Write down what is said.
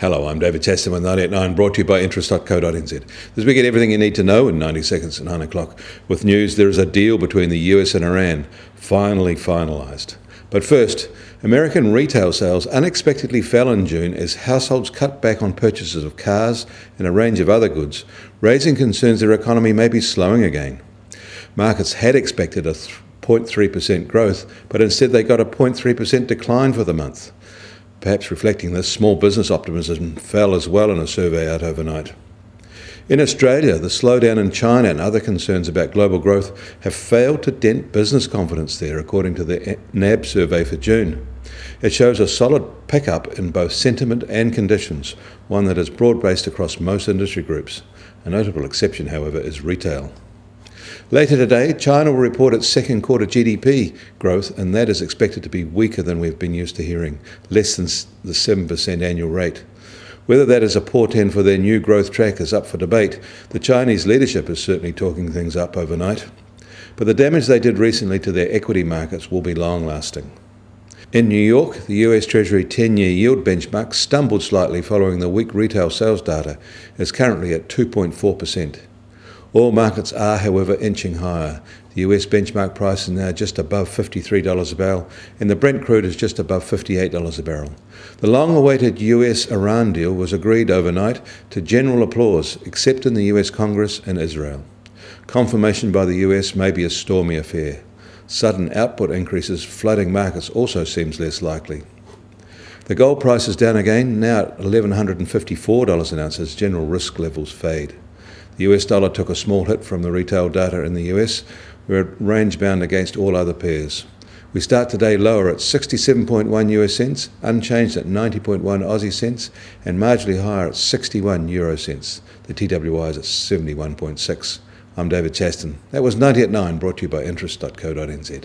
Hello, I'm David Chaston with 989, brought to you by interest.co.nz. As we get everything you need to know in 90 seconds at 9 o'clock. With news, there is a deal between the US and Iran, finally finalised. But first, American retail sales unexpectedly fell in June as households cut back on purchases of cars and a range of other goods, raising concerns their economy may be slowing again. Markets had expected a 0.3% growth, but instead they got a 0.3% decline for the month. Perhaps reflecting this, small business optimism fell as well in a survey out overnight. In Australia, the slowdown in China and other concerns about global growth have failed to dent business confidence there, according to the NAB survey for June. It shows a solid pickup in both sentiment and conditions, one that is broad-based across most industry groups. A notable exception, however, is retail. Later today, China will report its second quarter GDP growth, and that is expected to be weaker than we've been used to hearing, less than the 7% annual rate. Whether that is a portent for their new growth track is up for debate. The Chinese leadership is certainly talking things up overnight. But the damage they did recently to their equity markets will be long-lasting. In New York, the US Treasury 10-year yield benchmark stumbled slightly following the weak retail sales data. It's currently at 2.4%. All markets are, however, inching higher. The US benchmark price is now just above $53 a barrel, and the Brent crude is just above $58 a barrel. The long-awaited US-Iran deal was agreed overnight to general applause, except in the US Congress and Israel. Confirmation by the US may be a stormy affair. Sudden output increases flooding markets also seems less likely. The gold price is down again, now at $1,154 an ounce as general risk levels fade. The US dollar took a small hit from the retail data in the US, where it range-bound against all other pairs. We start today lower at 67.1 US cents, unchanged at 90.1 Aussie cents, and marginally higher at 61 euro cents. The TWI is at 71.6. I'm David Chaston. That was 90 at 9, brought to you by interest.co.nz.